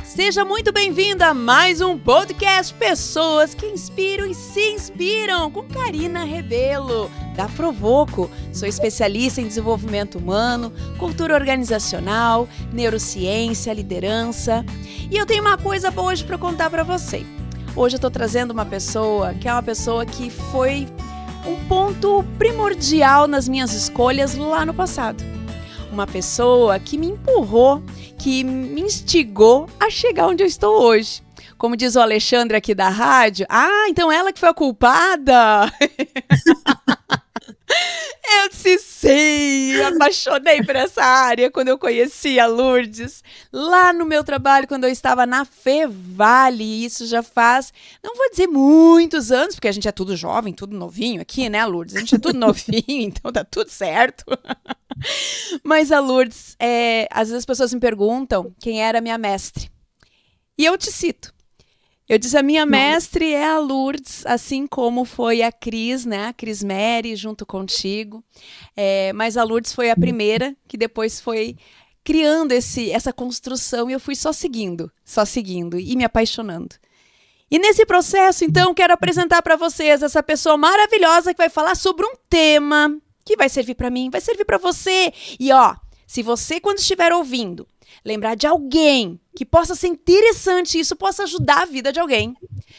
Seja muito bem-vinda a mais um podcast Pessoas que Inspiram e Se Inspiram, com Karina Rebelo, da Provoco. Sou especialista em desenvolvimento humano, cultura organizacional, neurociência, liderança. E eu tenho uma coisa boa hoje para contar para você. Hoje eu estou trazendo uma pessoa que é uma pessoa que foi um ponto primordial nas minhas escolhas lá no passado. Uma pessoa que me empurrou, que me instigou a chegar onde eu estou hoje. Como diz o Alexandre aqui da rádio, então ela que foi a culpada? Eu disse sim, me apaixonei por essa área quando eu conheci a Lourdes, lá no meu trabalho, quando eu estava na Fevale. Isso já faz, não vou dizer muitos anos, porque a gente é tudo jovem, tudo novinho aqui, né, Lourdes? A gente é tudo novinho, então tá tudo certo. Mas a Lourdes, às vezes as pessoas me perguntam quem era a minha mestre. E eu te cito. Eu disse, a minha mestre é a Lourdes, assim como foi a Cris, né? A Cris Mary, junto contigo. Mas a Lourdes foi a primeira, que depois foi criando essa construção, e eu fui só seguindo, e me apaixonando. E nesse processo, então, quero apresentar para vocês essa pessoa maravilhosa que vai falar sobre um tema que vai servir para mim, vai servir para você. E se você, quando estiver ouvindo, lembrar de alguém que possa ser interessante, isso possa ajudar a vida de alguém,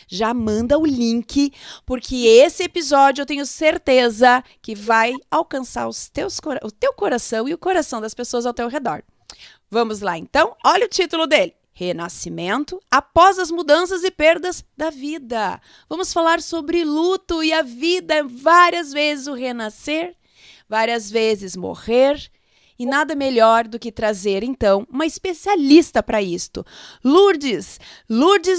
já manda o link, porque esse episódio eu tenho certeza que vai alcançar o teu coração e o coração das pessoas ao teu redor. Vamos lá, então? Olha o título dele. Renascimento após as mudanças e perdas da vida. Vamos falar sobre luto e a vida, várias vezes o renascer, várias vezes morrer. E nada melhor do que trazer, então, uma especialista para isto. Lourdes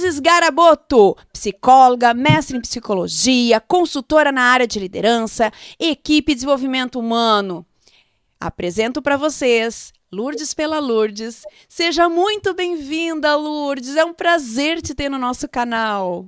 Sgaraboto, psicóloga, mestre em psicologia, consultora na área de liderança, equipe de desenvolvimento humano. Apresento para vocês, Lourdes pela Lourdes. Seja muito bem-vinda, Lourdes. É um prazer te ter no nosso canal.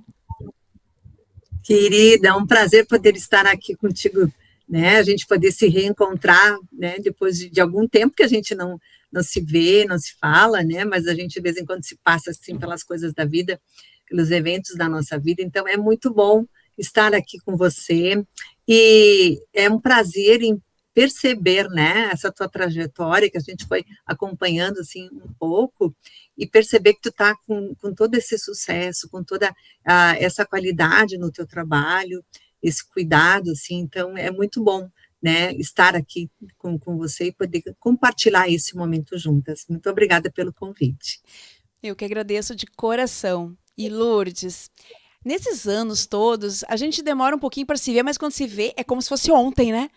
Querida, é um prazer poder estar aqui contigo, né, a gente poder se reencontrar, né, depois de algum tempo que a gente não se vê, não se fala, né, mas a gente de vez em quando se passa assim pelas coisas da vida, pelos eventos da nossa vida, então é muito bom estar aqui com você, e é um prazer em perceber, né, essa tua trajetória que a gente foi acompanhando assim um pouco, e perceber que tu tá com todo esse sucesso, com toda essa qualidade no teu trabalho, esse cuidado, assim, então é muito bom, né, estar aqui com você e poder compartilhar esse momento juntas. Muito obrigada pelo convite. Eu que agradeço de coração. E Lourdes, nesses anos todos, a gente demora um pouquinho para se ver, mas quando se vê, é como se fosse ontem, né?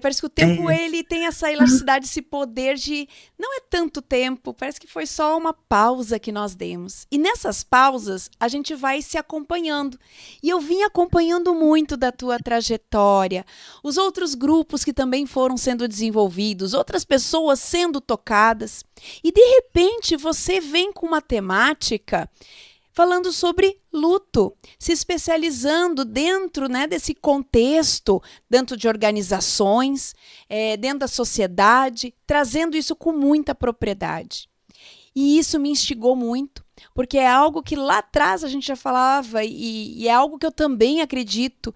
Parece que o tempo, ele tem essa elasticidade, esse poder de... Não é tanto tempo, parece que foi só uma pausa que nós demos. E nessas pausas, a gente vai se acompanhando. E eu vim acompanhando muito da tua trajetória, os outros grupos que também foram sendo desenvolvidos, outras pessoas sendo tocadas. E, de repente, você vem com uma temática falando sobre luto, se especializando dentro, né, desse contexto, dentro de organizações, dentro da sociedade, trazendo isso com muita propriedade. E isso me instigou muito, porque é algo que lá atrás a gente já falava, e é algo que eu também acredito,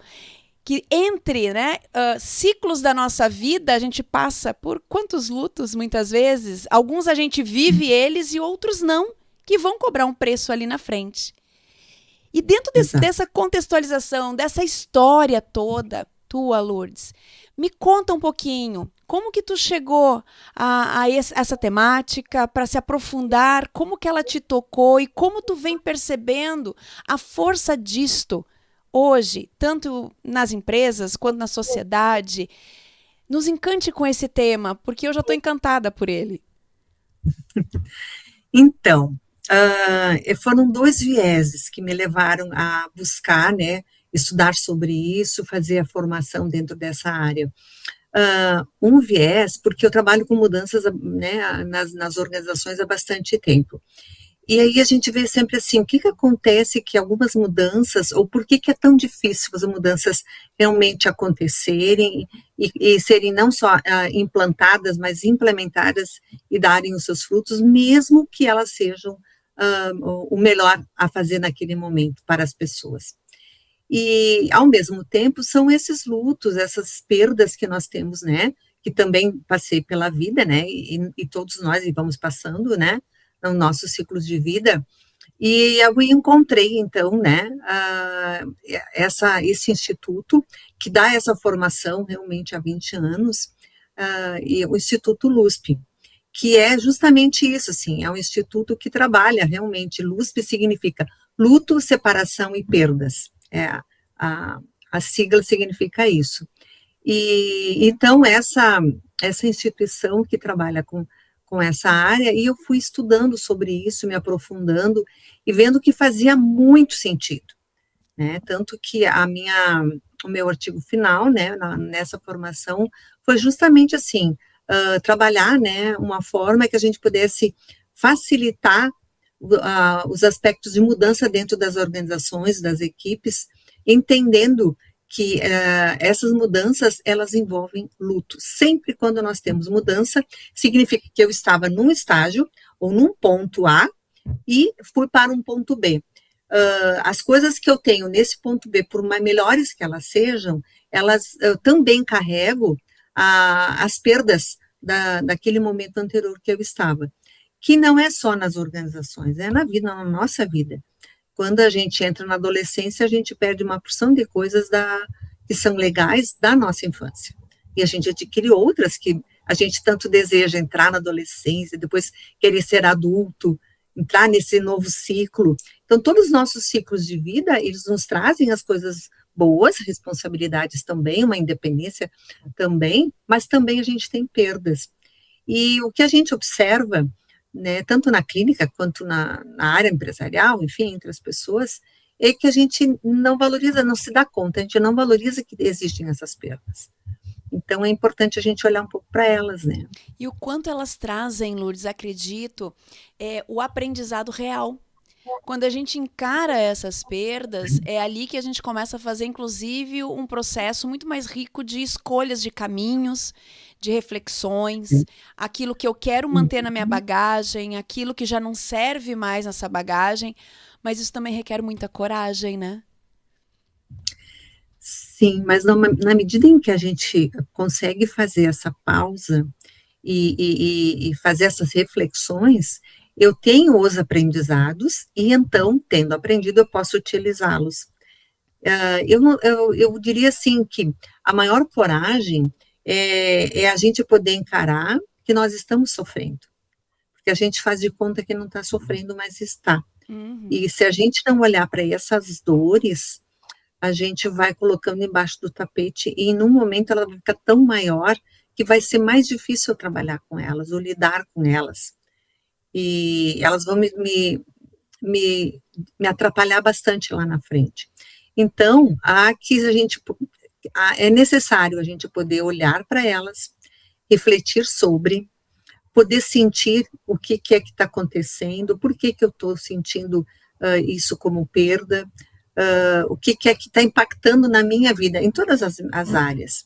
que entre, né, ciclos da nossa vida, a gente passa por quantos lutos, muitas vezes? Alguns a gente vive eles e outros não, que vão cobrar um preço ali na frente. E dentro dessa contextualização, dessa história toda, tua, Lourdes, me conta um pouquinho, como que tu chegou a essa temática, para se aprofundar, como que ela te tocou e como tu vem percebendo a força disto hoje, tanto nas empresas quanto na sociedade. Nos encante com esse tema, porque eu já estou encantada por ele. Então, foram dois vieses que me levaram a buscar, né, estudar sobre isso, fazer a formação dentro dessa área. Um viés, porque eu trabalho com mudanças, né, nas organizações há bastante tempo. E aí a gente vê sempre assim, o que acontece que algumas mudanças, ou por que é tão difícil as mudanças realmente acontecerem e serem não só implantadas, mas implementadas e darem os seus frutos, mesmo que elas sejam o melhor a fazer naquele momento para as pessoas. E, ao mesmo tempo, são esses lutos, essas perdas que nós temos, né, que também passei pela vida, né, e todos nós vamos passando, né, no nosso ciclo de vida, e eu encontrei, então, né, esse instituto que dá essa formação realmente há 20 anos, e o Instituto LUSP, que é justamente isso, assim, é um instituto que trabalha realmente, LUSP significa luto, separação e perdas, a sigla significa isso. E então essa instituição que trabalha com essa área, e eu fui estudando sobre isso, me aprofundando e vendo que fazia muito sentido, né? Tanto que o meu artigo final, né, nessa formação, foi justamente assim, trabalhar, né, uma forma que a gente pudesse facilitar os aspectos de mudança dentro das organizações, das equipes, entendendo que essas mudanças, elas envolvem luto. Sempre quando nós temos mudança, significa que eu estava num estágio, ou num ponto A, e fui para um ponto B. As coisas que eu tenho nesse ponto B, por mais melhores que elas sejam, eu também carrego as perdas daquele momento anterior que eu estava. Que não é só nas organizações, é na vida, na nossa vida. Quando a gente entra na adolescência, a gente perde uma porção de coisas que são legais da nossa infância. E a gente adquire outras que a gente tanto deseja entrar na adolescência, depois querer ser adulto, entrar nesse novo ciclo. Então, todos os nossos ciclos de vida, eles nos trazem as coisas boas, responsabilidades também, uma independência também, mas também a gente tem perdas. E o que a gente observa, né, tanto na clínica quanto na área empresarial, enfim, entre as pessoas, é que a gente não valoriza, não se dá conta, a gente não valoriza que existem essas perdas. Então, é importante a gente olhar um pouco para elas, né? E o quanto elas trazem, Lourdes, acredito, o aprendizado real. Quando a gente encara essas perdas, é ali que a gente começa a fazer, inclusive, um processo muito mais rico de escolhas de caminhos, de reflexões, aquilo que eu quero manter na minha bagagem, aquilo que já não serve mais nessa bagagem, mas isso também requer muita coragem, né? Sim, mas na medida em que a gente consegue fazer essa pausa e fazer essas reflexões, eu tenho os aprendizados e então, tendo aprendido, eu posso utilizá-los. Eu diria assim que a maior coragem é a gente poder encarar que nós estamos sofrendo, porque a gente faz de conta que não está sofrendo, mas está. Uhum. E se a gente não olhar para essas dores, a gente vai colocando embaixo do tapete e, num momento, ela vai ficar tão maior que vai ser mais difícil eu trabalhar com elas, ou lidar com elas. E elas vão me atrapalhar bastante lá na frente. Então, é necessário a gente poder olhar para elas, refletir sobre, poder sentir o que é que está acontecendo, por que eu estou sentindo isso como perda, o que é que está impactando na minha vida, em todas as áreas.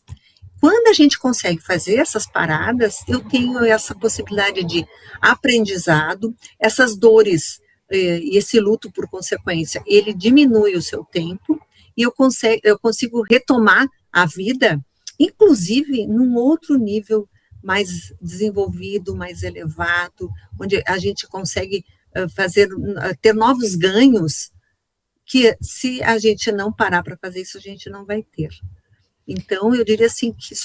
Quando a gente consegue fazer essas paradas, eu tenho essa possibilidade de aprendizado, essas dores e esse luto por consequência, ele diminui o seu tempo e eu consigo retomar a vida, inclusive num outro nível mais desenvolvido, mais elevado, onde a gente consegue ter novos ganhos que, se a gente não parar para fazer isso, a gente não vai ter. Então, eu diria assim, que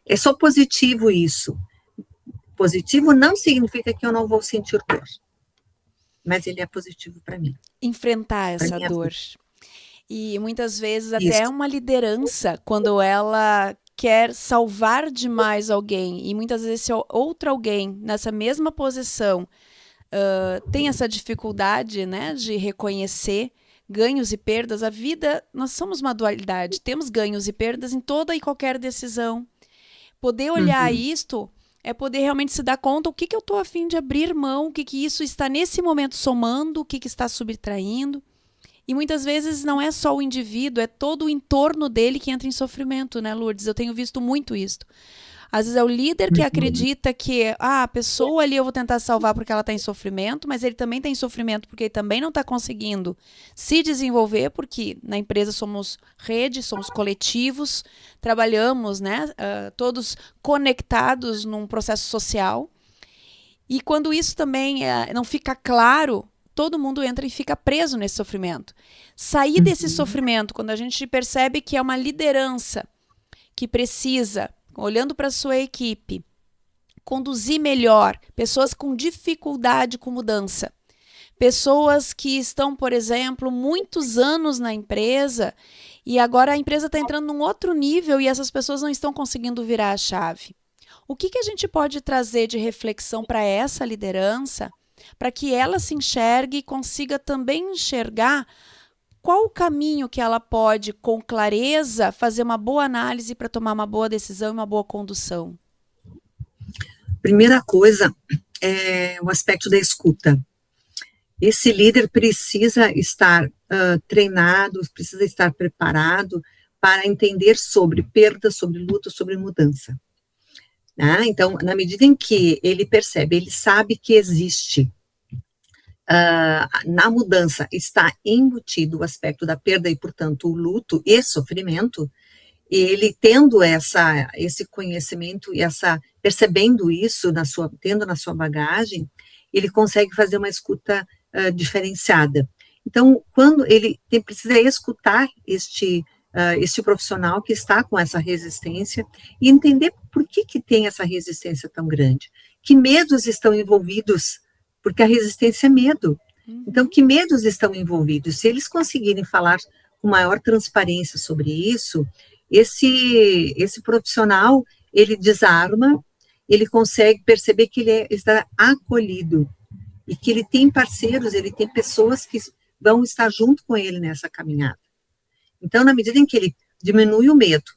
é só positivo isso. Positivo não significa que eu não vou sentir dor, mas ele é positivo para mim. Enfrentar essa dor. E muitas vezes isso. até uma liderança, quando ela quer salvar demais alguém, e muitas vezes esse outro alguém, nessa mesma posição, tem essa dificuldade, né, de reconhecer ganhos e perdas. A vida, nós somos uma dualidade, temos ganhos e perdas em toda e qualquer decisão. Poder olhar isto é poder realmente se dar conta o que eu estou a fim de abrir mão, o que isso está nesse momento somando, o que está subtraindo. E muitas vezes não é só o indivíduo, é todo o entorno dele que entra em sofrimento, né, Lourdes? Eu tenho visto muito isso. Às vezes é o líder que acredita que a pessoa ali eu vou tentar salvar porque ela está em sofrimento, mas ele também está em sofrimento porque ele também não está conseguindo se desenvolver, porque na empresa somos rede, somos coletivos, trabalhamos, né, todos conectados num processo social. E quando isso também não fica claro, todo mundo entra e fica preso nesse sofrimento. Sair desse sofrimento, quando a gente percebe que é uma liderança que precisa, olhando para a sua equipe, conduzir melhor pessoas com dificuldade com mudança. Pessoas que estão, por exemplo, muitos anos na empresa e agora a empresa está entrando num outro nível e essas pessoas não estão conseguindo virar a chave. O que a gente pode trazer de reflexão para essa liderança, para que ela se enxergue e consiga também enxergar qual o caminho que ela pode, com clareza, fazer uma boa análise para tomar uma boa decisão e uma boa condução? Primeira coisa é o aspecto da escuta. Esse líder precisa estar treinado, precisa estar preparado para entender sobre perda, sobre luto, sobre mudança. Então, na medida em que ele percebe, ele sabe que existe na mudança está embutido o aspecto da perda e, portanto, o luto e sofrimento, ele tendo esse conhecimento e percebendo isso, tendo na sua bagagem, ele consegue fazer uma escuta diferenciada. Então, quando ele precisa escutar este profissional que está com essa resistência e entender por que tem essa resistência tão grande, que medos estão envolvidos, porque a resistência é medo. Então, que medos estão envolvidos? Se eles conseguirem falar com maior transparência sobre isso, esse profissional, ele desarma, ele consegue perceber que ele está acolhido e que ele tem parceiros, ele tem pessoas que vão estar junto com ele nessa caminhada. Então, na medida em que ele diminui o medo,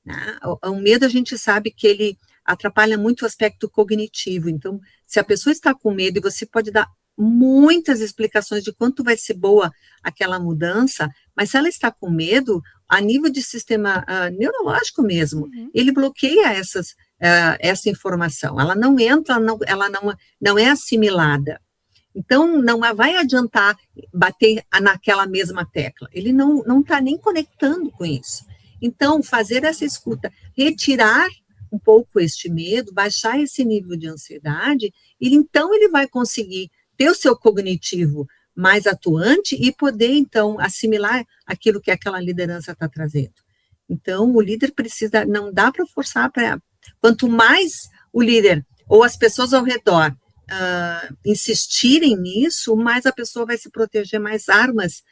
né, o medo a gente sabe que ele atrapalha muito o aspecto cognitivo. Então, se a pessoa está com medo, e você pode dar muitas explicações de quanto vai ser boa aquela mudança, mas se ela está com medo, a nível de sistema neurológico mesmo, ele bloqueia essa informação. Ela não entra, ela não é assimilada. Então, não vai adiantar bater naquela mesma tecla. Ele não está nem conectando com isso. Então, fazer essa escuta, retirar um pouco este medo, baixar esse nível de ansiedade, então ele vai conseguir ter o seu cognitivo mais atuante e poder, então, assimilar aquilo que aquela liderança está trazendo. Então, o líder precisa, não dá para forçar, quanto mais o líder ou as pessoas ao redor insistirem nisso, mais a pessoa vai se proteger, mais armas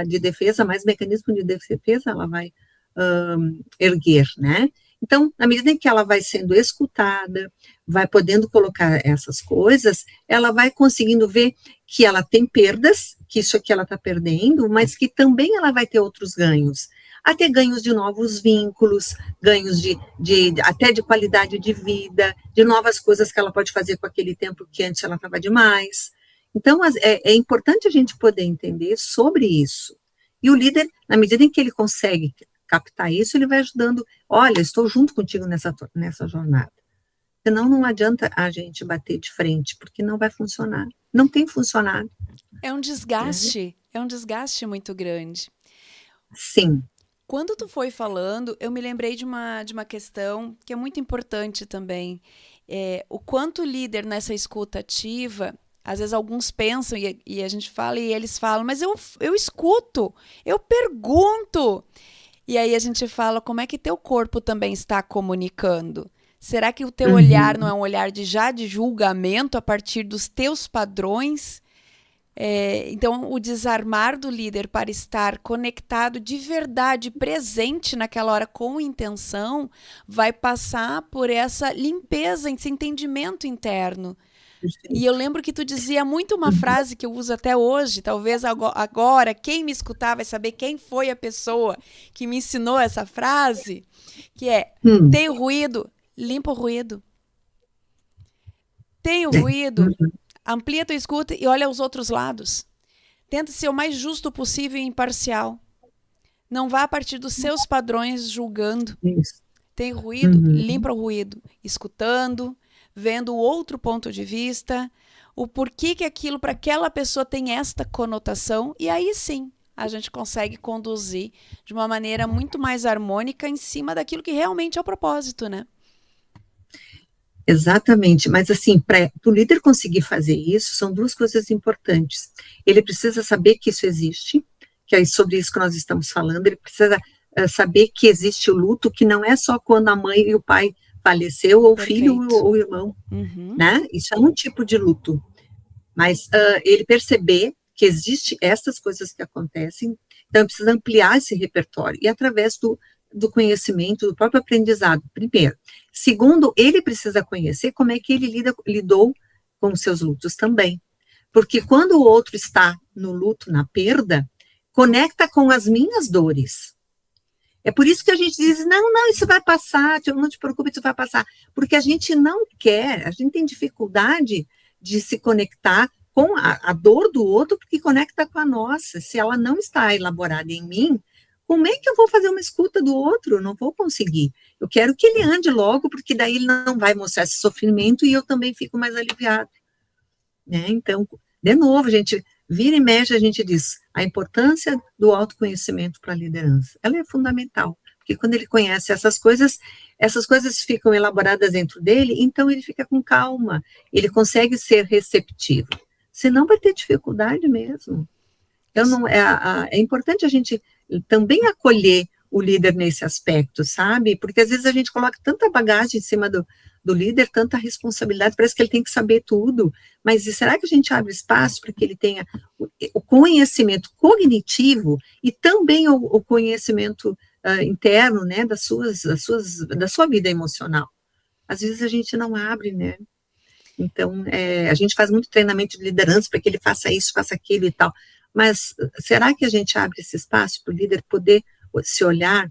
de defesa, mais mecanismo de defesa ela vai erguer, né? Então, na medida em que ela vai sendo escutada, vai podendo colocar essas coisas, ela vai conseguindo ver que ela tem perdas, que isso aqui ela está perdendo, mas que também ela vai ter outros ganhos. Até ganhos de novos vínculos, ganhos até de qualidade de vida, de novas coisas que ela pode fazer com aquele tempo que antes ela estava demais. Então, é importante a gente poder entender sobre isso. E o líder, na medida em que ele consegue captar isso, ele vai ajudando, olha, estou junto contigo nessa jornada. Senão não adianta a gente bater de frente, porque não vai funcionar. Não tem funcionado. É um desgaste, é um desgaste muito grande. Sim. Quando tu foi falando, eu me lembrei de uma questão que é muito importante também. O quanto o líder nessa escuta ativa, às vezes alguns pensam e a gente fala e eles falam, mas eu escuto, eu pergunto. E aí a gente fala, como é que teu corpo também está comunicando? Será que o teu olhar não é um olhar de julgamento a partir dos teus padrões? Então, o desarmar do líder para estar conectado de verdade, presente naquela hora com intenção, vai passar por essa limpeza, esse entendimento interno. E eu lembro que tu dizia muito uma frase que eu uso até hoje, talvez agora quem me escutar vai saber quem foi a pessoa que me ensinou essa frase, que é, tem ruído, limpa o ruído. Tem o ruído, amplia a tua escuta e olha os outros lados. Tenta ser o mais justo possível e imparcial. Não vá a partir dos seus padrões julgando. Isso. Tem ruído, limpa o ruído, escutando, vendo o outro ponto de vista, o porquê que aquilo para aquela pessoa tem esta conotação, e aí sim a gente consegue conduzir de uma maneira muito mais harmônica em cima daquilo que realmente é o propósito, né? Exatamente, mas assim, para o líder conseguir fazer isso, são duas coisas importantes. Ele precisa saber que isso existe, que é sobre isso que nós estamos falando, ele precisa saber que existe o luto, que não é só quando a mãe e o pai faleceu, ou o filho ou o irmão, né? Isso é um tipo de luto. Mas ele perceber que existe essas coisas que acontecem, então precisa ampliar esse repertório, e através do conhecimento, do próprio aprendizado, primeiro. Segundo, ele precisa conhecer como é que ele lidou com os seus lutos também. Porque quando o outro está no luto, na perda, conecta com as minhas dores. É por isso que a gente diz, não, isso vai passar, não te preocupe, isso vai passar. Porque a gente não quer, a gente tem dificuldade de se conectar com a dor do outro, porque conecta com a nossa. Se ela não está elaborada em mim, como é que eu vou fazer uma escuta do outro? Eu não vou conseguir. Eu quero que ele ande logo, porque daí ele não vai mostrar esse sofrimento e eu também fico mais aliviada. Né? Então, de novo, a gente vira e mexe, a gente diz a importância do autoconhecimento para a liderança. Ela é fundamental, porque quando ele conhece essas coisas ficam elaboradas dentro dele, então ele fica com calma, ele consegue ser receptivo. Senão vai ter dificuldade mesmo. Então, é importante a gente também acolher o líder nesse aspecto, sabe? Porque às vezes a gente coloca tanta bagagem em cima do líder, tanta responsabilidade, parece que ele tem que saber tudo, mas será que a gente abre espaço para que ele tenha o conhecimento cognitivo e também o conhecimento interno, né, da sua vida emocional? Às vezes a gente não abre, né? Então, a gente faz muito treinamento de liderança para que ele faça isso, faça aquilo e tal, mas será que a gente abre esse espaço para o líder poder se olhar?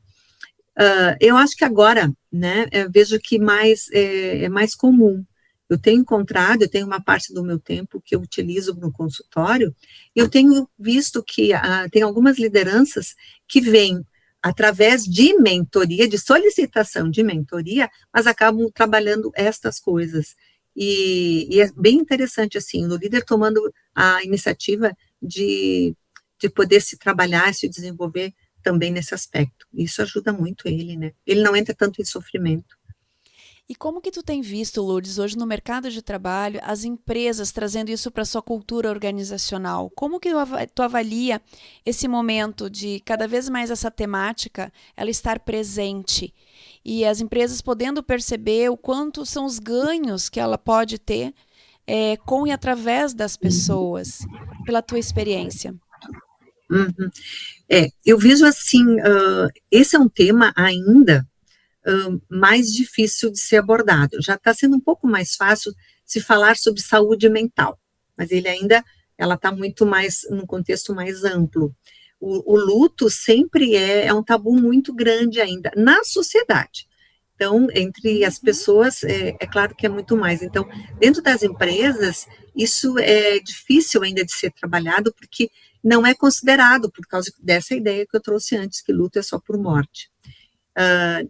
Eu acho que agora, né, eu vejo que é mais comum. Eu tenho uma parte do meu tempo que eu utilizo no consultório, e eu tenho visto que tem algumas lideranças que vêm através de mentoria, de solicitação de mentoria, mas acabam trabalhando estas coisas. E é bem interessante, assim, o líder tomando a iniciativa de poder se trabalhar, se desenvolver também nesse aspecto. Isso ajuda muito ele, né? Ele não entra tanto em sofrimento. E como que tu tem visto, Lourdes, hoje no mercado de trabalho, as empresas trazendo isso para a sua cultura organizacional? Como que tu avalia esse momento de cada vez mais essa temática, ela estar presente? E as empresas podendo perceber o quanto são os ganhos que ela pode ter com e através das pessoas, pela tua experiência. Uhum. Eu vejo assim, esse é um tema ainda mais difícil de ser abordado. Já está sendo um pouco mais fácil se falar sobre saúde mental, mas ela está muito mais, num contexto mais amplo. O luto sempre é um tabu muito grande ainda na sociedade. Então, entre as pessoas, é claro que é muito mais. Então, dentro das empresas, isso é difícil ainda de ser trabalhado, porque não é considerado, por causa dessa ideia que eu trouxe antes, que luto é só por morte.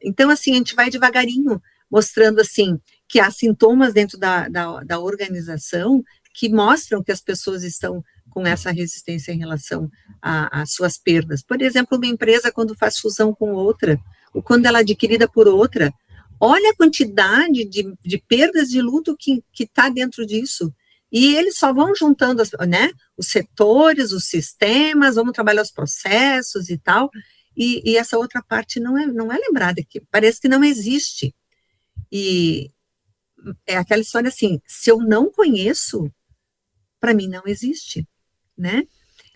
Então, assim, a gente vai devagarinho, mostrando, assim, que há sintomas dentro da organização que mostram que as pessoas estão com essa resistência em relação às suas perdas. Por exemplo, uma empresa, quando faz fusão com outra, ou quando ela é adquirida por outra, olha a quantidade de perdas de luto que está dentro disso. E eles só vão juntando, né, os setores, os sistemas, vamos trabalhar os processos e tal, e essa outra parte não é lembrada aqui, parece que não existe. E é aquela história assim, se eu não conheço, para mim não existe, né?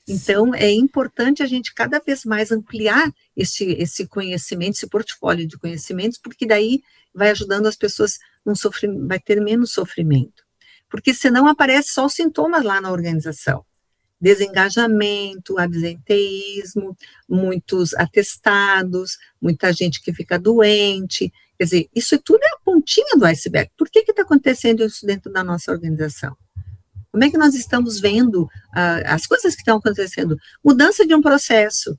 Então, é importante a gente cada vez mais ampliar esse conhecimento, esse portfólio de conhecimentos, porque daí vai ajudando as pessoas, vai ter menos sofrimento. Porque senão aparece só os sintomas lá na organização. Desengajamento, absenteísmo, muitos atestados, muita gente que fica doente. Quer dizer, isso tudo é a pontinha do iceberg. Por que está acontecendo isso dentro da nossa organização? Como é que nós estamos vendo as coisas que estão acontecendo? Mudança de um processo,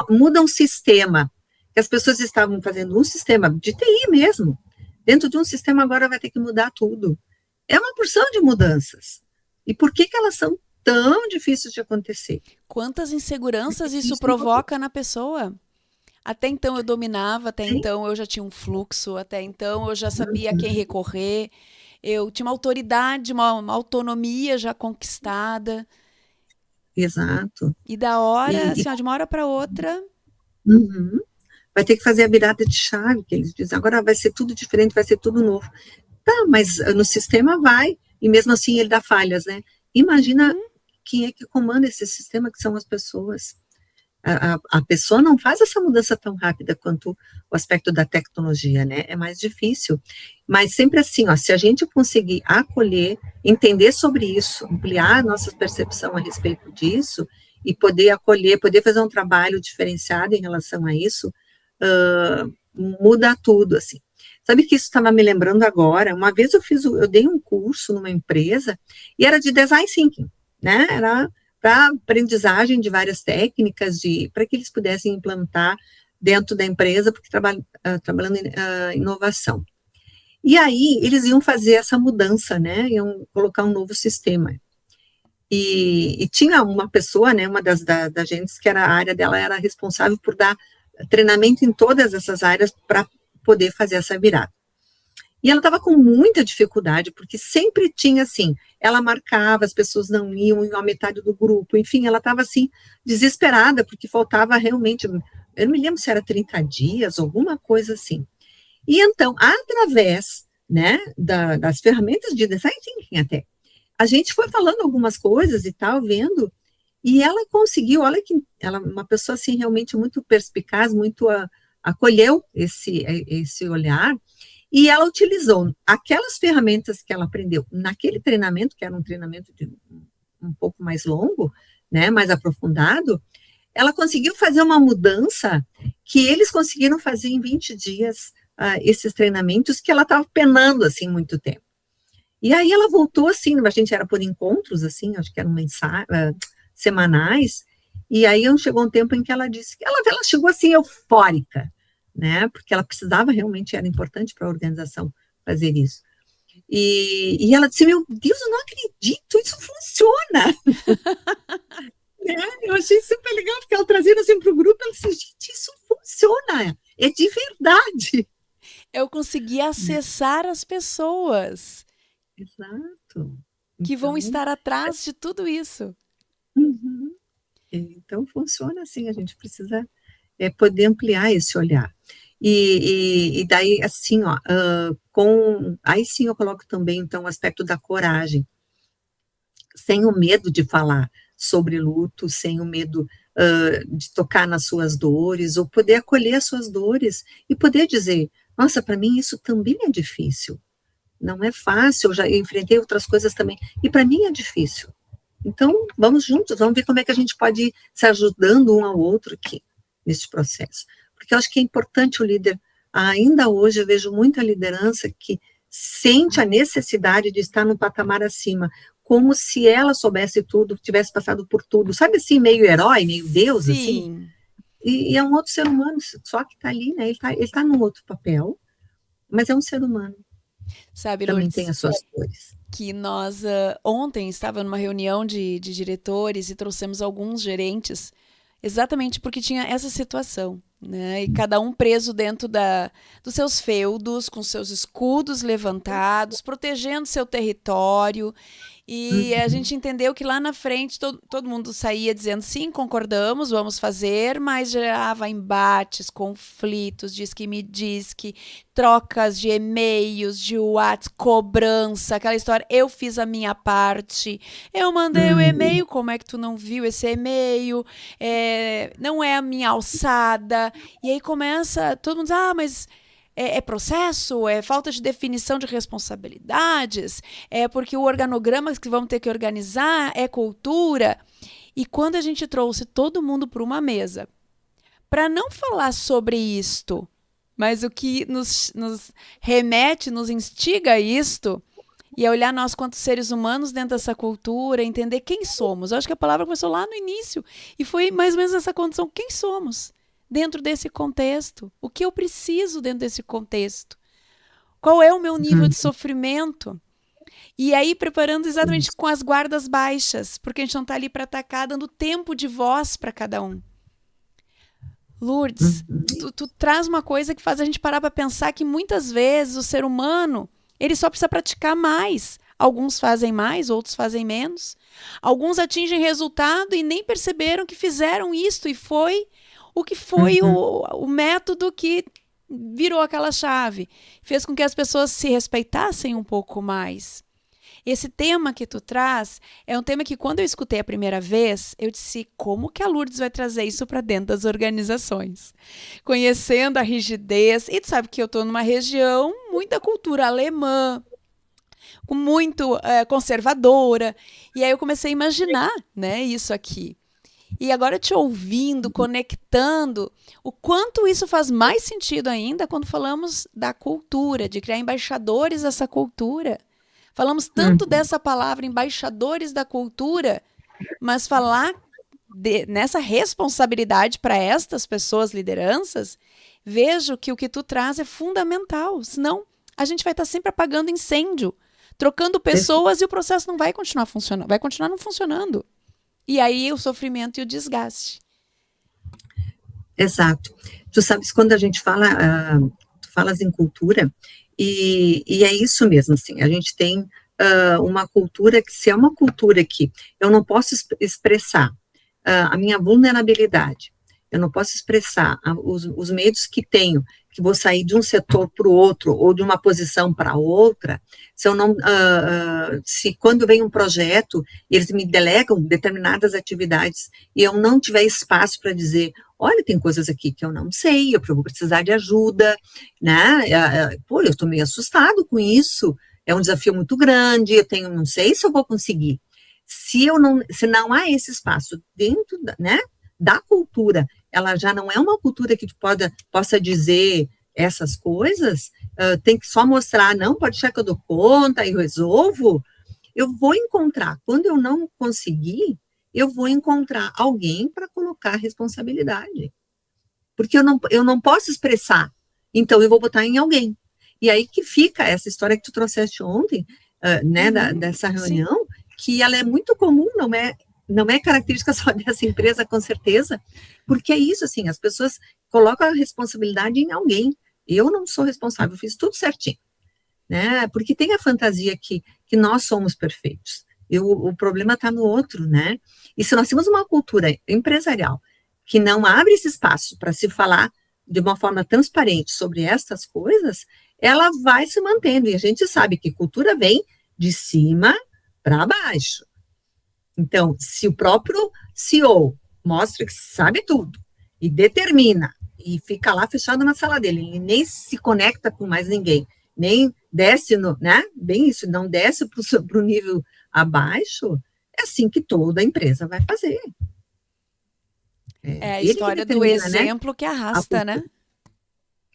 muda um sistema. que as pessoas estavam fazendo um sistema de TI mesmo, dentro de um sistema agora vai ter que mudar tudo. É uma porção de mudanças. E por que elas são tão difíceis de acontecer? Quantas inseguranças isso provoca na pessoa? Até então eu dominava, até então eu já tinha um fluxo, até então eu já sabia a quem recorrer, eu tinha uma autoridade, uma autonomia já conquistada. Exato. E da hora, assim, ó, de uma hora para outra. Uhum. Vai ter que fazer a virada de chave, que eles dizem. Agora vai ser tudo diferente, vai ser tudo novo. Tá, mas no sistema vai, e mesmo assim ele dá falhas, né? Imagina quem é que comanda esse sistema, que são as pessoas. A pessoa não faz essa mudança tão rápida quanto o aspecto da tecnologia, né? É mais difícil. Mas sempre assim, ó, se a gente conseguir acolher, entender sobre isso, ampliar a nossa percepção a respeito disso, e poder acolher, poder fazer um trabalho diferenciado em relação a isso, muda tudo, assim. Sabe que isso estava me lembrando agora? Uma vez eu dei um curso numa empresa, e era de design thinking, né? Era para aprendizagem de várias técnicas, para que eles pudessem implantar dentro da empresa, porque trabalhando em inovação. E aí, eles iam fazer essa mudança, né, iam colocar um novo sistema. E tinha uma pessoa, né, uma das agentes, que era a área dela, era responsável por dar treinamento em todas essas áreas para poder fazer essa virada. E ela estava com muita dificuldade, porque sempre tinha assim, ela marcava, as pessoas não iam a metade do grupo, enfim, ela estava assim, desesperada, porque faltava realmente, eu não me lembro se era 30 dias, alguma coisa assim. E então, através, né, das ferramentas de design thinking até, a gente foi falando algumas coisas e tal, vendo, e ela conseguiu, olha que ela uma pessoa assim, realmente muito perspicaz, muito acolheu esse olhar, e ela utilizou aquelas ferramentas que ela aprendeu naquele treinamento, que era um treinamento um pouco mais longo, né, mais aprofundado, ela conseguiu fazer uma mudança que eles conseguiram fazer em 20 dias, esses treinamentos que ela estava penando, assim, muito tempo. E aí ela voltou, assim, a gente era por encontros, assim, acho que eram semanais, e aí chegou um tempo em que ela disse, ela chegou, assim, eufórica, né, porque ela precisava, realmente era importante para a organização fazer isso. E ela disse, meu Deus, eu não acredito, isso funciona. Eu achei super legal, porque ela trazendo assim para o grupo, ela disse, gente, isso funciona, é de verdade. Eu consegui acessar as pessoas. Exato. Que vão estar atrás de tudo isso. Uhum. Então, funciona assim, a gente precisa poder ampliar esse olhar. E daí, assim, ó, aí sim eu coloco também, então, o aspecto da coragem, sem o medo de falar sobre luto, sem o medo de tocar nas suas dores, ou poder acolher as suas dores, e poder dizer, nossa, para mim isso também é difícil, não é fácil, eu já enfrentei outras coisas também, e para mim é difícil. Então, vamos juntos, vamos ver como é que a gente pode ir se ajudando um ao outro aqui, nesse processo. Porque eu acho que é importante o líder, ainda hoje eu vejo muita liderança que sente a necessidade de estar no patamar acima, como se ela soubesse tudo, tivesse passado por tudo, sabe assim, meio herói, meio Deus, Sim. assim? E é um outro ser humano, só que está ali, né, ele tá num outro papel, mas é um ser humano. Sabe, também Lourdes, tem as suas dores. Que nós ontem estava numa reunião de diretores e trouxemos alguns gerentes, exatamente porque tinha essa situação, né? E cada um preso dentro dos seus feudos, com seus escudos levantados, protegendo seu território. E a gente entendeu que lá na frente todo mundo saía dizendo sim, concordamos, vamos fazer, mas gerava embates, conflitos, diz que me diz que, trocas de e-mails, de WhatsApp, cobrança, aquela história, eu fiz a minha parte, eu mandei o e-mail, como é que tu não viu esse e-mail? Não é a minha alçada. E aí começa, todo mundo diz, mas é processo, é falta de definição de responsabilidades, é porque o organograma que vamos ter que organizar é cultura. E quando a gente trouxe todo mundo para uma mesa, para não falar sobre isto, mas o que nos remete, nos instiga a isto, e a olhar nós quanto seres humanos dentro dessa cultura, entender quem somos. Eu acho que a palavra começou lá no início, e foi mais ou menos essa condição, quem somos? dentro desse contexto? O que eu preciso dentro desse contexto? Qual é o meu nível de sofrimento? E aí preparando exatamente com as guardas baixas, porque a gente não está ali para atacar, dando tempo de voz para cada um. Lourdes, tu traz uma coisa que faz a gente parar para pensar que muitas vezes o ser humano, ele só precisa praticar mais. Alguns fazem mais, outros fazem menos. Alguns atingem resultado e nem perceberam que fizeram isto, e foi o que foi o método que virou aquela chave. Fez com que as pessoas se respeitassem um pouco mais. Esse tema que tu traz é um tema que, quando eu escutei a primeira vez, eu disse, como que a Lourdes vai trazer isso para dentro das organizações? Conhecendo a rigidez, e tu sabe que eu estou numa região, muita cultura alemã, muito conservadora, e aí eu comecei a imaginar, né, isso aqui. E agora te ouvindo, conectando, o quanto isso faz mais sentido ainda quando falamos da cultura, de criar embaixadores dessa cultura. Falamos tanto dessa palavra, embaixadores da cultura, mas falar nessa responsabilidade para estas pessoas, lideranças, vejo que o que tu traz é fundamental. Senão, a gente vai estar sempre apagando incêndio, trocando pessoas e o processo não vai continuar funcionando, vai continuar não funcionando. E aí o sofrimento e o desgaste. Exato. Tu sabes, quando a gente fala, tu falas em cultura, e é isso mesmo, assim, a gente tem uma cultura que, se é uma cultura que eu não posso expressar a minha vulnerabilidade, eu não posso expressar os medos que tenho, que vou sair de um setor para o outro, ou de uma posição para outra, se eu não, se quando vem um projeto, eles me delegam determinadas atividades, e eu não tiver espaço para dizer, olha, tem coisas aqui que eu não sei, eu vou precisar de ajuda, né, pô, eu estou meio assustado com isso, é um desafio muito grande, eu não sei se eu vou conseguir. Se não há esse espaço dentro da cultura, ela já não é uma cultura que possa dizer essas coisas, tem que só mostrar, não, pode deixar que eu dou conta, eu resolvo, eu vou encontrar, quando eu não conseguir, eu vou encontrar alguém para colocar a responsabilidade, porque eu não posso expressar, então eu vou botar em alguém, e aí que fica essa história que tu trouxeste ontem, dessa reunião, sim, que ela é muito comum, não é característica só dessa empresa, com certeza, porque é isso, assim, as pessoas colocam a responsabilidade em alguém. Eu não sou responsável, eu fiz tudo certinho, né? Porque tem a fantasia que nós somos perfeitos. O problema está no outro, né? E se nós temos uma cultura empresarial que não abre esse espaço para se falar de uma forma transparente sobre estas coisas, ela vai se mantendo. E a gente sabe que cultura vem de cima para baixo. Então, se o próprio CEO mostra que sabe tudo e determina e fica lá fechado na sala dele, e nem se conecta com mais ninguém, nem desce, bem isso, não desce para o nível abaixo, é assim que toda a empresa vai fazer. É a história do exemplo, que arrasta, né?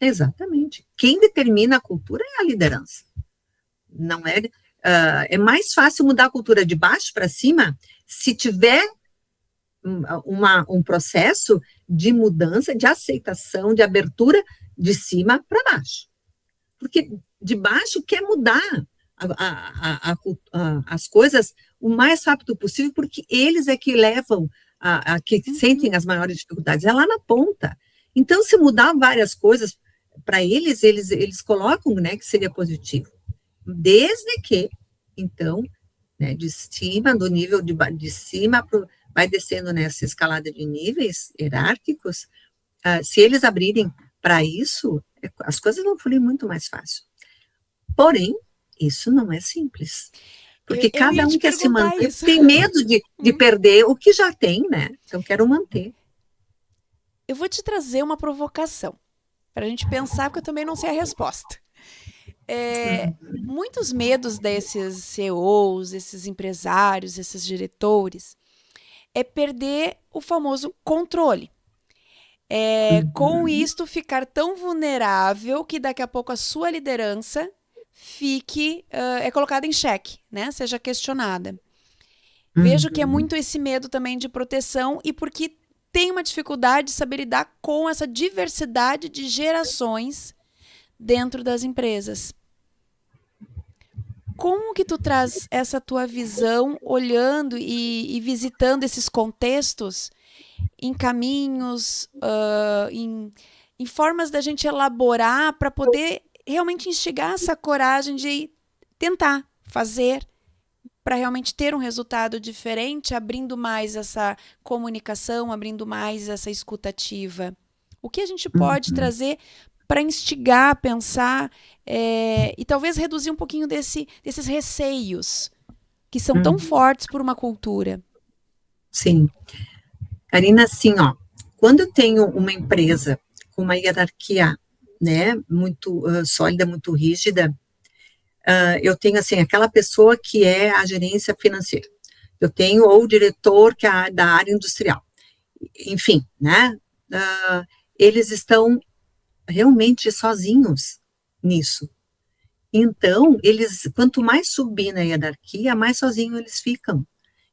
Exatamente. Quem determina a cultura é a liderança. Não é... é mais fácil mudar a cultura de baixo para cima se tiver um processo de mudança, de aceitação, de abertura de cima para baixo. Porque de baixo quer mudar as coisas o mais rápido possível, porque eles é que levam, que sentem as maiores dificuldades, é lá na ponta. Então, se mudar várias coisas para eles colocam, né, que seria positivo. Desde que, então, né, de cima, do nível de cima, vai descendo nessa escalada de níveis hierárquicos, se eles abrirem para isso, as coisas vão fluir muito mais fácil. Porém, isso não é simples. Porque cada um quer se manter, tem medo de perder o que já tem, né? Então, quero manter. Eu vou te trazer uma provocação, para a gente pensar, porque eu também não sei a resposta. Muitos medos desses CEOs, esses empresários, esses diretores, é perder o famoso controle. Com isto, ficar tão vulnerável que daqui a pouco a sua liderança fique colocada em xeque, né? Seja questionada. Vejo que é muito esse medo também de proteção, e porque tem uma dificuldade de saber lidar com essa diversidade de gerações dentro das empresas. Como que tu traz essa tua visão, olhando e visitando esses contextos em caminhos, em formas da gente elaborar para poder realmente instigar essa coragem de tentar fazer para realmente ter um resultado diferente, abrindo mais essa comunicação, abrindo mais essa escutativa? O que a gente pode trazer para instigar a pensar e talvez reduzir um pouquinho desses receios que são tão fortes por uma cultura? Sim. Karina, assim, ó, quando eu tenho uma empresa com uma hierarquia, né, muito sólida, muito rígida, eu tenho, assim, aquela pessoa que é a gerência financeira. Eu tenho ou o diretor que é da área industrial. Enfim, né, eles estão realmente sozinhos nisso. Então, quanto mais subir na hierarquia, mais sozinhos eles ficam.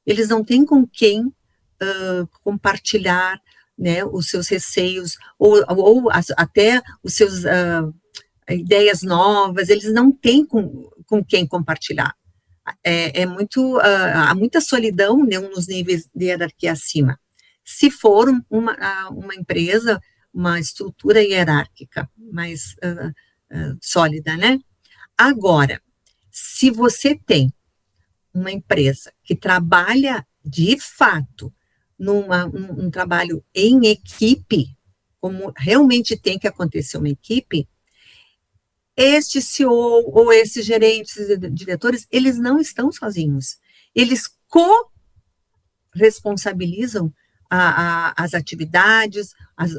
Eles não têm com quem compartilhar, né, os seus receios, ou até os seus ideias novas, eles não têm com quem compartilhar. Há muita solidão, né, nos níveis de hierarquia acima. Se for uma empresa, uma estrutura hierárquica mais sólida, né? Agora, se você tem uma empresa que trabalha de fato um trabalho em equipe, como realmente tem que acontecer uma equipe, este CEO ou esses gerentes e diretores, eles não estão sozinhos. Eles co-responsabilizam as atividades,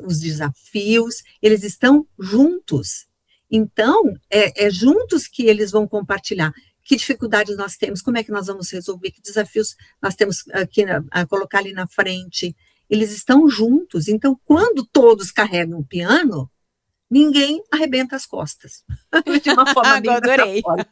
os desafios, eles estão juntos. Então, é juntos que eles vão compartilhar que dificuldades nós temos, como é que nós vamos resolver, que desafios nós temos que colocar ali na frente. Eles estão juntos. Então, quando todos carregam o piano, ninguém arrebenta as costas. De uma forma bem metafórica.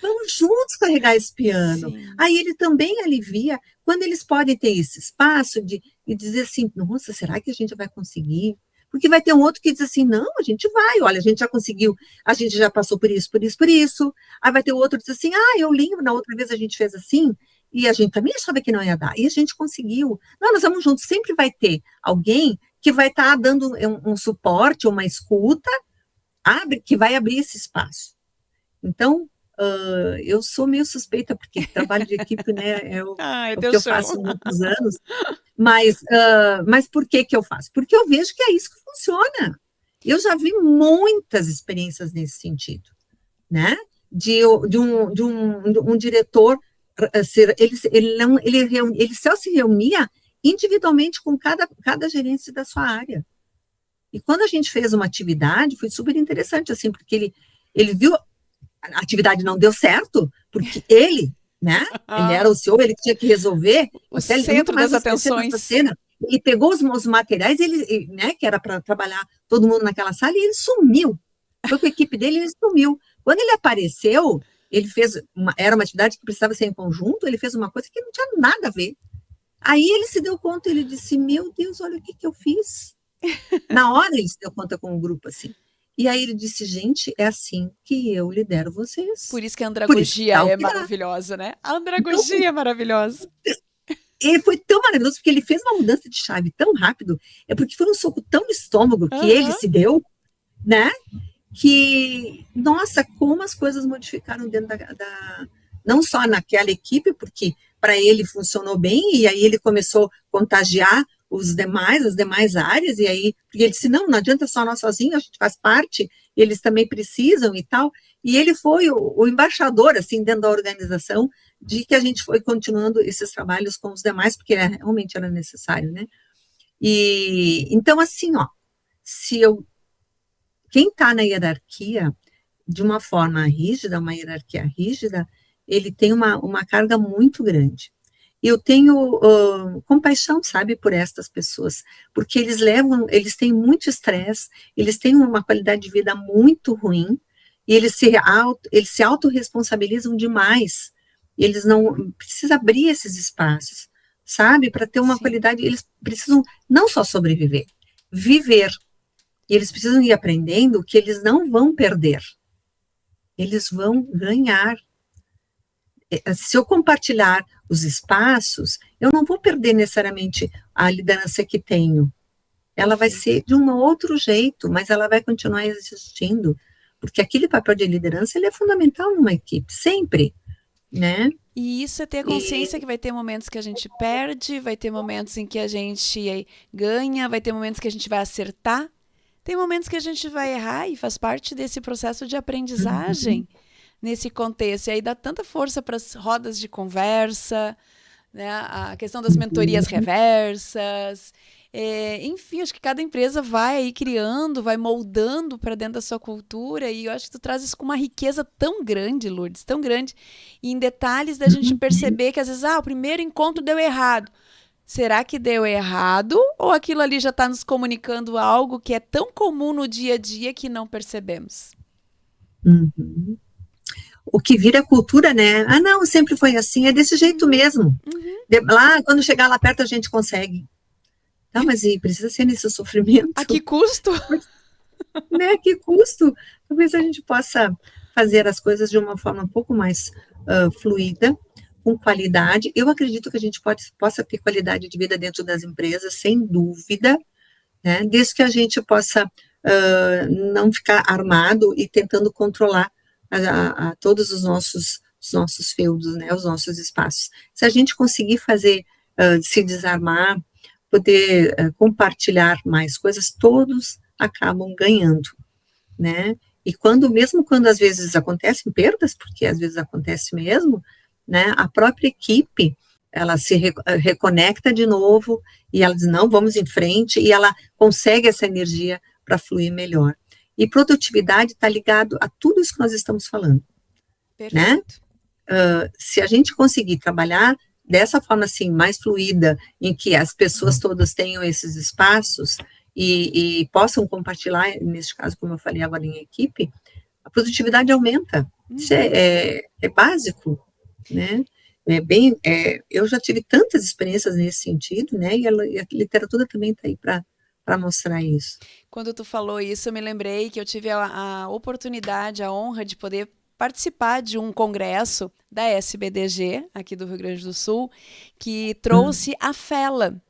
Vamos juntos carregar esse piano. Sim. Aí ele também alivia, quando eles podem ter esse espaço e dizer assim, nossa, será que a gente vai conseguir? Porque vai ter um outro que diz assim, não, a gente vai, olha, a gente já conseguiu, a gente já passou por isso, por isso, por isso. Aí vai ter outro que diz assim, eu lembro, na outra vez a gente fez assim, e a gente também achava que não ia dar, e a gente conseguiu. Não, nós vamos juntos, sempre vai ter alguém que vai estar dando um suporte, uma escuta, que vai abrir esse espaço. Então, eu sou meio suspeita, porque trabalho de equipe, né, é o que eu faço há muitos anos, mas por que eu faço? Porque eu vejo que é isso que funciona. Eu já vi muitas experiências nesse sentido, né, de um diretor, ele só se reunia individualmente com cada gerente da sua área. E quando a gente fez uma atividade, foi super interessante, assim, porque ele viu a atividade não deu certo, porque ele, né, ele era o CEO, ele tinha que resolver, o centro das atenções. Cena, ele pegou os materiais, né, que era para trabalhar todo mundo naquela sala, e ele sumiu. Foi com a equipe dele, ele sumiu. Quando ele apareceu, ele era uma atividade que precisava ser em conjunto, ele fez uma coisa que não tinha nada a ver. Aí ele se deu conta, ele disse, meu Deus, olha o que eu fiz. Na hora ele se deu conta com o grupo, assim. E aí ele disse, gente, é assim que eu lidero vocês. Por isso que a andragogia é maravilhosa, né? A andragogia é maravilhosa. E foi tão maravilhoso, porque ele fez uma mudança de chave tão rápido, porque foi um soco tão no estômago que ele se deu, né? Que, nossa, como as coisas modificaram dentro não só naquela equipe, porque para ele funcionou bem, e aí ele começou a contagiar as demais áreas, e aí, porque ele disse, não adianta só nós sozinhos, a gente faz parte, eles também precisam e tal, e ele foi o embaixador, assim, dentro da organização, de que a gente foi continuando esses trabalhos com os demais, porque realmente era necessário, né? E, então, assim, ó, quem está na hierarquia, de uma forma rígida, uma hierarquia rígida, ele tem uma carga muito grande. Eu tenho compaixão, sabe, por estas pessoas, porque eles têm muito estresse, eles têm uma qualidade de vida muito ruim, e eles se autorresponsabilizam demais, eles não precisam abrir esses espaços sabe? Para ter uma qualidade, eles precisam não só sobreviver, viver. E eles precisam ir aprendendo que eles não vão perder, eles vão ganhar. Se eu compartilhar os espaços, eu não vou perder necessariamente a liderança que tenho. Ela vai ser de um outro jeito, mas ela vai continuar existindo, porque aquele papel de liderança ele é fundamental numa equipe, sempre, né? E isso é ter consciência que vai ter momentos que a gente perde, vai ter momentos em que a gente ganha, vai ter momentos que a gente vai acertar, tem momentos que a gente vai errar e faz parte desse processo de aprendizagem nesse contexto. E aí dá tanta força para as rodas de conversa, né? A questão das mentorias reversas. Enfim, acho que cada empresa vai aí criando, vai moldando para dentro da sua cultura, e eu acho que tu traz isso com uma riqueza tão grande, Lourdes, tão grande, e em detalhes da gente perceber que às vezes, o primeiro encontro deu errado. Será que deu errado? Ou aquilo ali já está nos comunicando algo que é tão comum no dia a dia que não percebemos? Uhum. O que vira cultura, né? Não, sempre foi assim, é desse jeito mesmo. Lá, quando chegar lá perto, a gente consegue. Tá, mas precisa ser nesse sofrimento? A que custo? Né? Que custo? Talvez a gente possa fazer as coisas de uma forma um pouco mais fluida, com qualidade. Eu acredito que a gente possa ter qualidade de vida dentro das empresas, sem dúvida, né? Desde que a gente possa não ficar armado e tentando controlar a todos os nossos feudos, né? Os nossos espaços. Se a gente conseguir fazer, se desarmar, poder compartilhar mais coisas, todos acabam ganhando, né? E mesmo quando às vezes acontecem perdas, porque às vezes acontece mesmo, né? A própria equipe, ela se reconecta de novo e ela diz, não, vamos em frente, e ela consegue essa energia para fluir melhor. E produtividade está ligado a tudo isso que nós estamos falando. Perfeito. Né? Se a gente conseguir trabalhar dessa forma assim, mais fluida, em que as pessoas todas tenham esses espaços e possam compartilhar, nesse caso, como eu falei agora em equipe, a produtividade aumenta. Isso é básico, né? Eu já tive tantas experiências nesse sentido, né? E a literatura também está aí para mostrar isso. Quando tu falou isso, eu me lembrei que eu tive a oportunidade, a honra de poder participar de um congresso da SBDG, aqui do Rio Grande do Sul, que trouxe a Fela.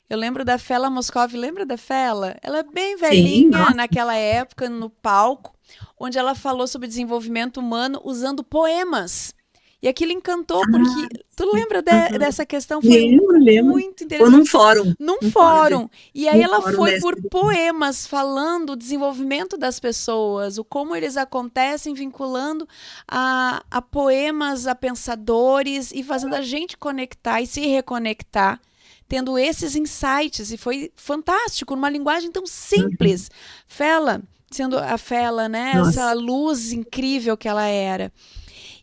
Eu lembro da Fela Moscovi, lembra da Fela? Ela é bem velhinha naquela época, no palco, onde ela falou sobre desenvolvimento humano usando poemas. E aquilo encantou, porque tu lembra dessa questão? Foi muito interessante. Foi num fórum. Num fórum. E aí ela foi por poemas, falando o desenvolvimento das pessoas, o como eles acontecem, vinculando a poemas, a pensadores, e fazendo a gente conectar e se reconectar, tendo esses insights. E foi fantástico, numa linguagem tão simples. Fela, sendo a Fela, né? Essa luz incrível que ela era.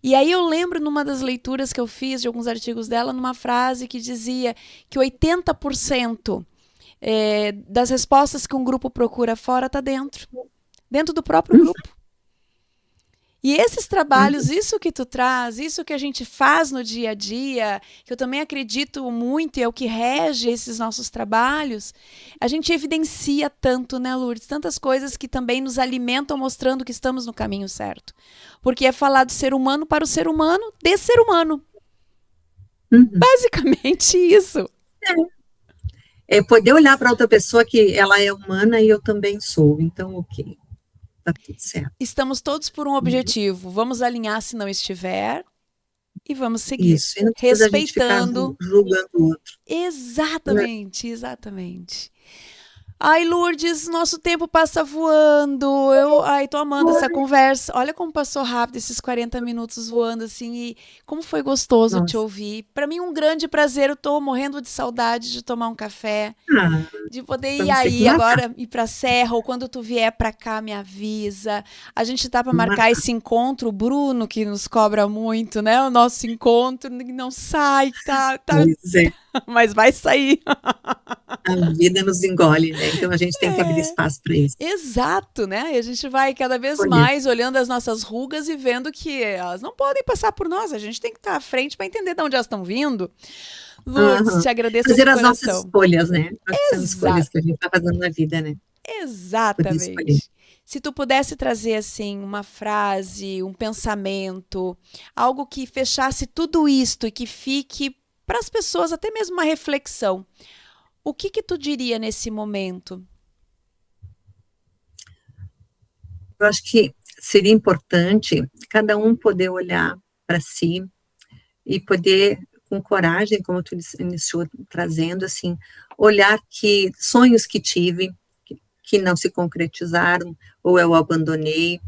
E aí eu lembro, numa das leituras que eu fiz de alguns artigos dela, numa frase que dizia que 80% das respostas que um grupo procura fora está dentro do próprio grupo. E esses trabalhos, isso que tu traz, isso que a gente faz no dia a dia, que eu também acredito muito e é o que rege esses nossos trabalhos, a gente evidencia tanto, né, Lourdes? Tantas coisas que também nos alimentam, mostrando que estamos no caminho certo. Porque é falar do ser humano para o ser humano, de ser humano. Basicamente isso. É poder olhar para outra pessoa que ela é humana e eu também sou. Então, ok. Tá tudo certo. Estamos todos por um objetivo. Vamos alinhar se não estiver e vamos seguir. Isso, e não respeitando. A gente ficar julgando o outro. Exatamente, exatamente. Ai, Lourdes, nosso tempo passa voando. Tô amando essa conversa. Olha como passou rápido esses 40 minutos voando assim, e como foi gostoso te ouvir. Para mim, um grande prazer. Eu tô morrendo de saudade de tomar um café, de poder ir aí agora, ir pra Serra, ou quando tu vier pra cá, me avisa. A gente tá para marcar esse encontro, o Bruno, que nos cobra muito, né? O nosso encontro não sai, tá. Pois é. Mas vai sair. A vida nos engole, né? Então a gente tem que abrir espaço para isso. Exato, né? E a gente vai cada vez mais olhando as nossas rugas e vendo que elas não podem passar por nós. A gente tem que estar à frente para entender de onde elas estão vindo. Lourdes, te agradeço fazer de as coração. nossas escolhas, né? São escolhas que a gente está fazendo na vida, né? Exatamente. Se tu pudesse trazer, assim, uma frase, um pensamento, algo que fechasse tudo isto e que fique para as pessoas até mesmo uma reflexão, o que tu diria nesse momento? Eu acho que seria importante cada um poder olhar para si e poder, com coragem, como tu iniciou trazendo, assim, olhar que sonhos que tive, que não se concretizaram, ou eu abandonei,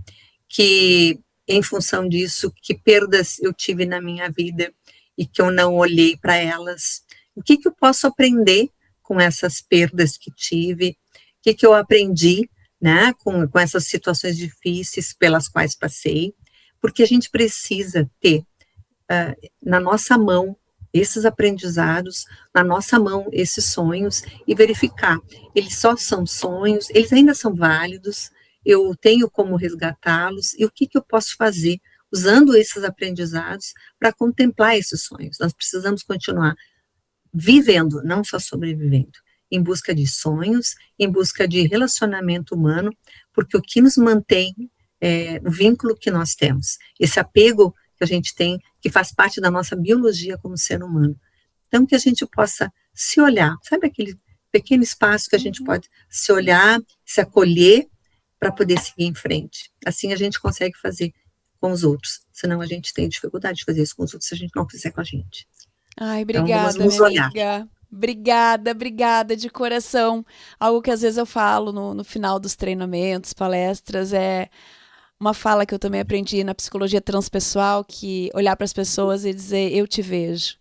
que em função disso, que perdas eu tive na minha vida e que eu não olhei para elas. O que eu posso aprender com essas perdas que tive? O que eu aprendi, né, com essas situações difíceis pelas quais passei? Porque a gente precisa ter na nossa mão esses aprendizados, na nossa mão esses sonhos e verificar, eles só são sonhos, eles ainda são válidos, eu tenho como resgatá-los e o que eu posso fazer usando esses aprendizados para contemplar esses sonhos. Nós precisamos continuar vivendo, não só sobrevivendo, em busca de sonhos, em busca de relacionamento humano, porque o que nos mantém é o vínculo que nós temos, esse apego que a gente tem, que faz parte da nossa biologia como ser humano. Então, que a gente possa se olhar, sabe aquele pequeno espaço que a gente pode se olhar, se acolher, para poder seguir em frente. Assim a gente consegue fazer com os outros, senão a gente tem dificuldade de fazer isso com os outros se a gente não fizer com a gente. Ai, obrigada, então, minha amiga. Obrigada de coração. Algo que às vezes eu falo no final dos treinamentos, palestras, é uma fala que eu também aprendi na psicologia transpessoal, que olhar para as pessoas e dizer, eu te vejo.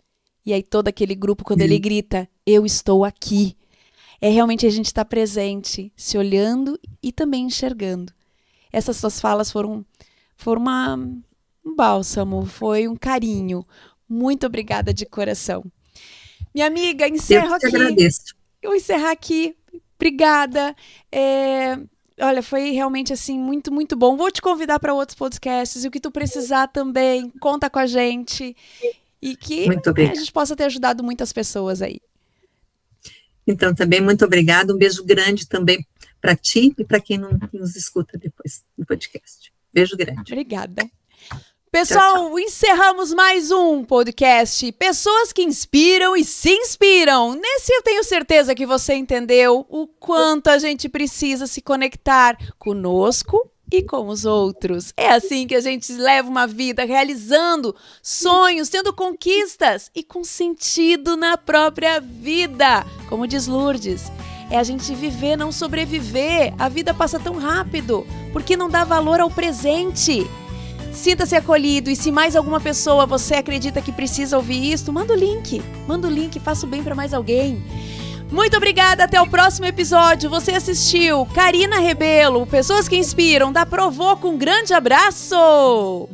E aí todo aquele grupo, quando ele grita, eu estou aqui. É realmente a gente estar presente, se olhando e também enxergando. Essas suas falas foram um bálsamo, foi um carinho. Muito obrigada de coração. Minha amiga, encerro aqui. Eu te agradeço. Eu vou encerrar aqui. Obrigada. Olha, foi realmente assim muito, muito bom. Vou te convidar para outros podcasts e o que tu precisar também, conta com a gente. E que a gente possa ter ajudado muitas pessoas aí. Então, também muito obrigada. Um beijo grande também para ti e para quem nos escuta depois no podcast. Beijo grande. Obrigada. Pessoal, tchau, tchau. Encerramos mais um podcast Pessoas que Inspiram e Se Inspiram. Nesse eu tenho certeza que você entendeu o quanto a gente precisa se conectar conosco e com os outros. É assim que a gente leva uma vida realizando sonhos, tendo conquistas e com sentido na própria vida. Como diz Lourdes, é a gente viver, não sobreviver. A vida passa tão rápido porque não dá valor ao presente. Sinta-se acolhido e se mais alguma pessoa você acredita que precisa ouvir isso, manda o link, faça o bem para mais alguém. Muito obrigada, até o próximo episódio. Você assistiu Karina Rebelo, Pessoas que Inspiram, da Provoca. Um grande abraço!